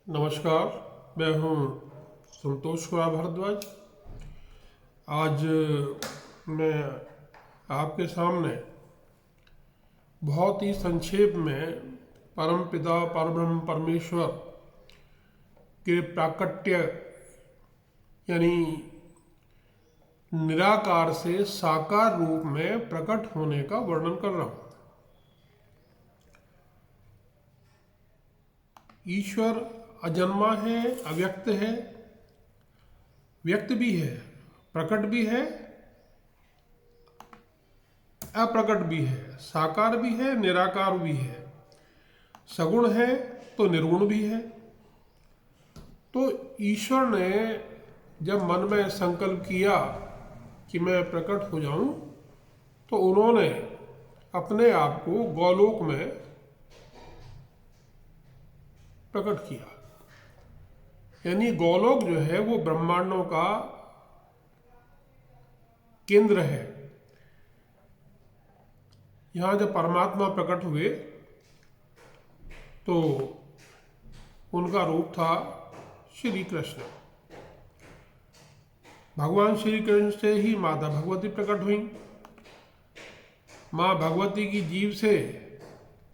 नमस्कार। मैं हूँ संतोष कुमार भारद्वाज। आज मैं आपके सामने बहुत ही संक्षेप में परमपिता परब्रह्म परमेश्वर के प्राकट्य यानी निराकार से साकार रूप में प्रकट होने का वर्णन कर रहा हूँ। ईश्वर अजन्मा है, अव्यक्त है, व्यक्त भी है, प्रकट भी है, अप्रकट भी है, साकार भी है, निराकार भी है, सगुण है तो निर्गुण भी है। तो ईश्वर ने जब मन में संकल्प किया कि मैं प्रकट हो जाऊं, तो उन्होंने अपने आप को गोलोक में प्रकट किया। यानी गोलोक जो है वो ब्रह्मांडों का केंद्र है। यहाँ जब परमात्मा प्रकट हुए तो उनका रूप था श्री कृष्ण। भगवान श्री कृष्ण से ही माता भगवती प्रकट हुई। माँ भगवती की जीभ से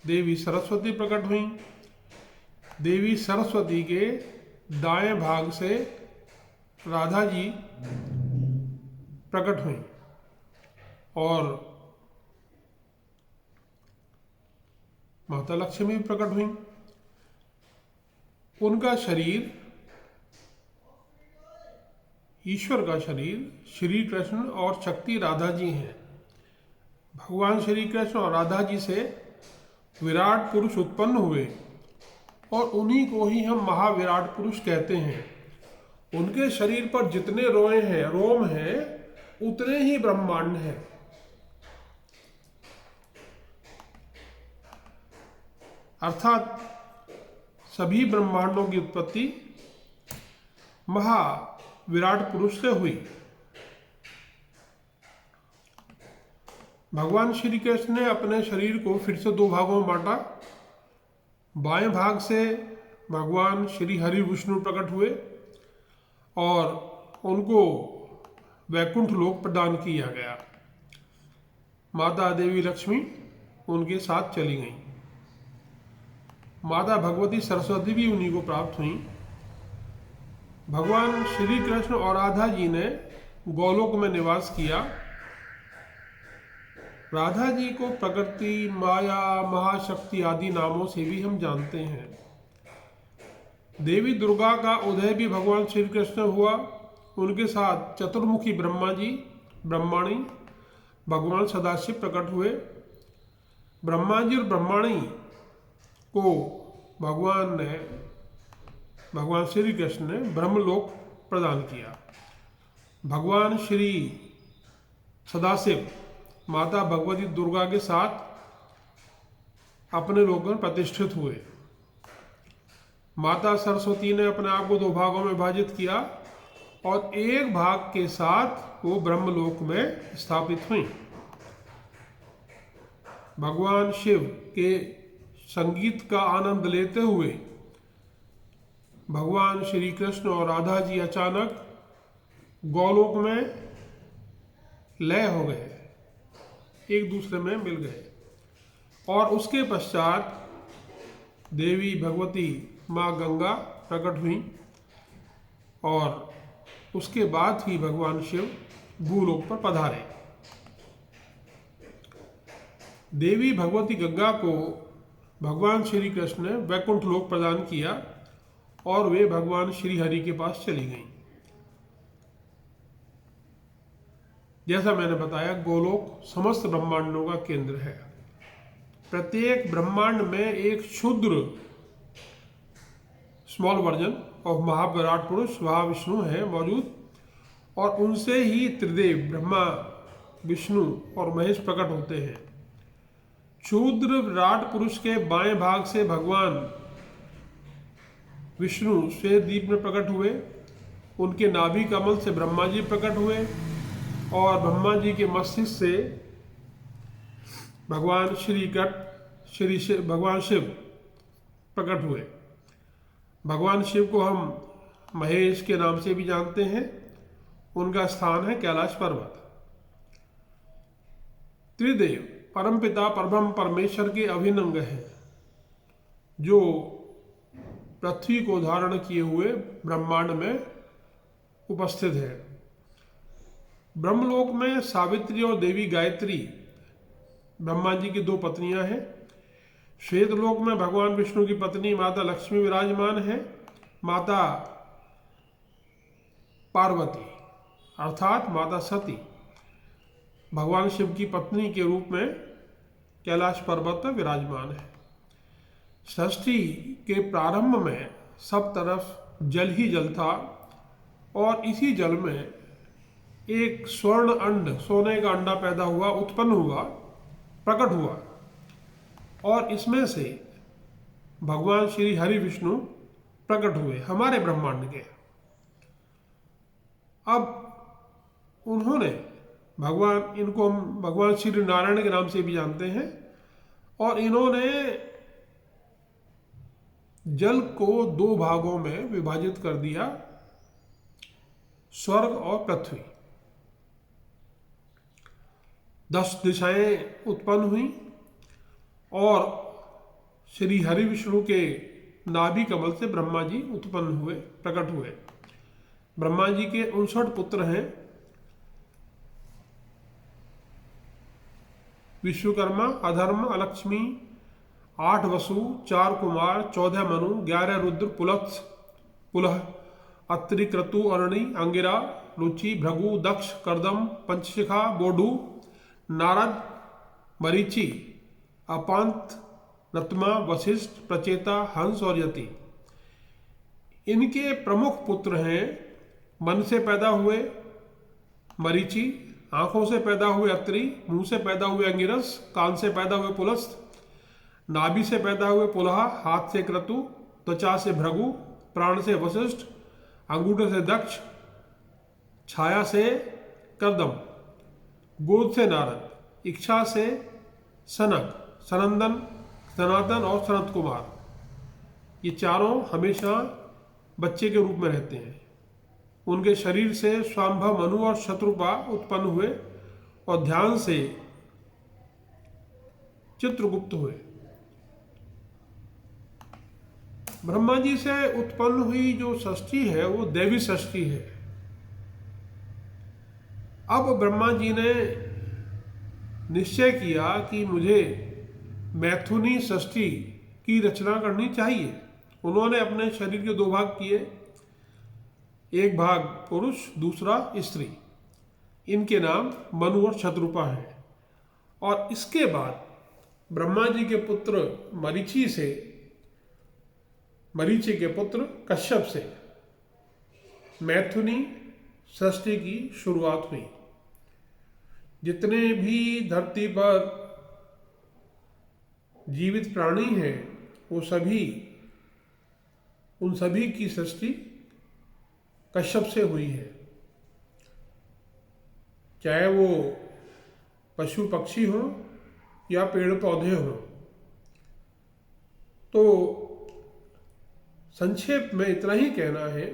देवी सरस्वती प्रकट हुई। देवी सरस्वती के दाएं भाग से राधा जी प्रकट हुई और माता लक्ष्मी प्रकट हुई। उनका शरीर, ईश्वर का शरीर श्री कृष्ण और शक्ति राधा जी हैं। भगवान श्री कृष्ण और राधा जी से विराट पुरुष उत्पन्न हुए और उन्हीं को ही हम महाविराट पुरुष कहते हैं। उनके शरीर पर जितने रोम हैं उतने ही ब्रह्मांड हैं। अर्थात सभी ब्रह्मांडों की उत्पत्ति महाविराट पुरुष से हुई। भगवान श्री कृष्ण ने अपने शरीर को फिर से दो भागों में बांटा। बाएं भाग से भगवान श्री हरि विष्णु प्रकट हुए और उनको वैकुंठ लोक प्रदान किया गया। माता देवी लक्ष्मी उनके साथ चली गईं। माता भगवती सरस्वती भी उन्हीं को प्राप्त हुई। भगवान श्री कृष्ण और राधा जी ने गोलोक में निवास किया। राधा जी को प्रकृति, माया, महाशक्ति आदि नामों से भी हम जानते हैं। देवी दुर्गा का उदय भी भगवान श्री कृष्ण हुआ। उनके साथ चतुर्मुखी ब्रह्मा जी, ब्रह्माणी, भगवान सदाशिव प्रकट हुए। ब्रह्मा जी और ब्रह्माणी को भगवान श्री कृष्ण ने ब्रह्मलोक प्रदान किया। भगवान श्री सदाशिव माता भगवती दुर्गा के साथ अपने लोक में प्रतिष्ठित हुए। माता सरस्वती ने अपने आप को दो भागों में विभाजित किया और एक भाग के साथ वो ब्रह्मलोक में स्थापित हुई। भगवान शिव के संगीत का आनंद लेते हुए भगवान श्री कृष्ण और राधा जी अचानक गोलोक में लय हो गए, एक दूसरे में मिल गए। और उसके पश्चात देवी भगवती माँ गंगा प्रकट हुई और उसके बाद ही भगवान शिव भूलोक पर पधारे। देवी भगवती गंगा को भगवान श्री कृष्ण ने वैकुंठ लोक प्रदान किया और वे भगवान श्री हरि के पास चली गईं। जैसा मैंने बताया, गोलोक समस्त ब्रह्मांडों का केंद्र है। प्रत्येक ब्रह्मांड में एक क्षुद्र स्मॉल वर्जन ऑफ महाविराट पुरुष महाविष्णु है मौजूद और उनसे ही त्रिदेव ब्रह्मा, विष्णु और महेश प्रकट होते हैं। क्षुद्र विराट पुरुष के बाएं भाग से भगवान विष्णु श्वेतद्वीप में प्रकट हुए। उनके नाभि कमल से ब्रह्मा जी प्रकट हुए और ब्रह्मा जी के मस्तिष्क से भगवान शिव प्रकट हुए। भगवान शिव को हम महेश के नाम से भी जानते हैं। उनका स्थान है कैलाश पर्वत। त्रिदेव परमपिता परब्रह्म परमेश्वर के अभिन्न अंग हैं, जो पृथ्वी को धारण किए हुए ब्रह्मांड में उपस्थित है। ब्रह्मलोक में सावित्री और देवी गायत्री ब्रह्मा जी की दो पत्नियां हैं। श्वेत लोक में भगवान विष्णु की पत्नी माता लक्ष्मी विराजमान है। माता पार्वती अर्थात माता सती भगवान शिव की पत्नी के रूप में कैलाश पर्वत पर विराजमान है। सृष्टि के प्रारंभ में सब तरफ जल ही जल था और इसी जल में एक स्वर्ण अंड, सोने का अंडा पैदा हुआ, उत्पन्न हुआ, प्रकट हुआ और इसमें से भगवान श्री हरि विष्णु प्रकट हुए हमारे ब्रह्मांड के। अब उन्होंने इनको हम भगवान श्री नारायण के नाम से भी जानते हैं, और इन्होंने जल को दो भागों में विभाजित कर दिया, स्वर्ग और पृथ्वी। 10 दिशाएं उत्पन्न हुई और श्री हरि विष्णु के नाभि कमल से ब्रह्मा जी उत्पन्न हुए, प्रकट हुए। ब्रह्मा जी के 59 पुत्र हैं। विश्वकर्मा, अधर्म, अलक्ष्मी, 8 वसु, 4 कुमार, 14 मनु, 11 रुद्र, पुलह, अत्रि, क्रतु, अरणि, अंगिरा, रुचि, भृगु, दक्ष, कर्दम, पंचशिखा, बोडू, नारद, मरीचि, अपांत, नतमा, वशिष्ठ, प्रचेता, हंस और यति। इनके प्रमुख पुत्र हैं मन से पैदा हुए मरीचि, आंखों से पैदा हुए अत्रि, मुंह से पैदा हुए अंगिरस, कान से पैदा हुए पुलस्त, नाभि से पैदा हुए पुलह, हाथ से क्रतु, त्वचा से भृगु, प्राण से वशिष्ठ, अंगूठे से दक्ष, छाया से कर्दम, गोद से नारद, इच्छा से सनक, सनंदन, सनातन और सनत कुमार। ये चारों हमेशा बच्चे के रूप में रहते हैं। उनके शरीर से स्वाम्भव, मनु और शत्रुपा उत्पन्न हुए और ध्यान से चित्रगुप्त हुए। ब्रह्मा जी से उत्पन्न हुई जो षष्ठी है वो देवी षष्ठी है। अब ब्रह्मा जी ने निश्चय किया कि मुझे मैथुनी षष्ठी की रचना करनी चाहिए। उन्होंने अपने शरीर के 2 भाग किए, एक भाग पुरुष, दूसरा स्त्री। इनके नाम मनु और शत्रुपा हैं। और इसके बाद ब्रह्मा जी के पुत्र मरीचि के पुत्र कश्यप से मैथुनी षष्ठी की शुरुआत हुई। जितने भी धरती पर जीवित प्राणी हैं वो उन सभी की षष्ठी कश्यप से हुई है। चाहे वो पशु पक्षी हों या पेड़ पौधे हों। तो संक्षेप में इतना ही कहना है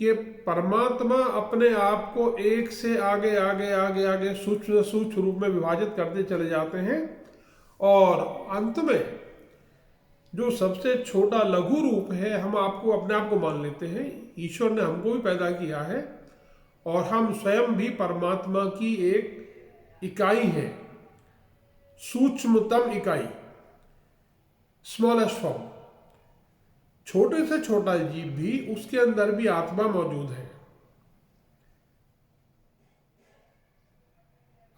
कि परमात्मा अपने आप को एक से आगे आगे आगे आगे सूक्ष्म रूप में विभाजित करते चले जाते हैं और अंत में जो सबसे छोटा लघु रूप है हम अपने आप को मान लेते हैं। ईश्वर ने हमको भी पैदा किया है और हम स्वयं भी परमात्मा की एक इकाई है, सूक्ष्मतम इकाई, स्मॉलेस्ट फॉर्म। छोटे से छोटा जीव भी, उसके अंदर भी आत्मा मौजूद है।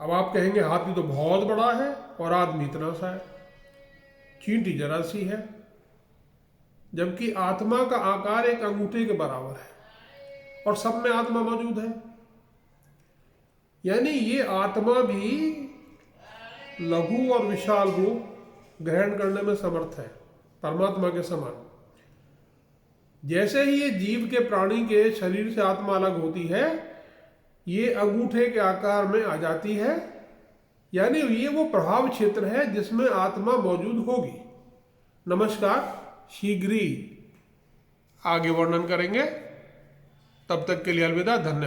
अब आप कहेंगे हाथी तो बहुत बड़ा है और आदमी इतना सा है, चींटी जरा सी है, जबकि आत्मा का आकार एक अंगूठे के बराबर है और सब में आत्मा मौजूद है। यानी ये आत्मा भी लघु और विशाल रूप ग्रहण करने में समर्थ है, परमात्मा के समान। जैसे ही ये जीव के प्राणी के शरीर से आत्मा अलग होती है, ये अंगूठे के आकार में आ जाती है। यानी ये वो प्रभाव क्षेत्र है जिसमें आत्मा मौजूद होगी। नमस्कार, शीघ्र ही आगे वर्णन करेंगे। तब तक के लिए अलविदा, धन्यवाद।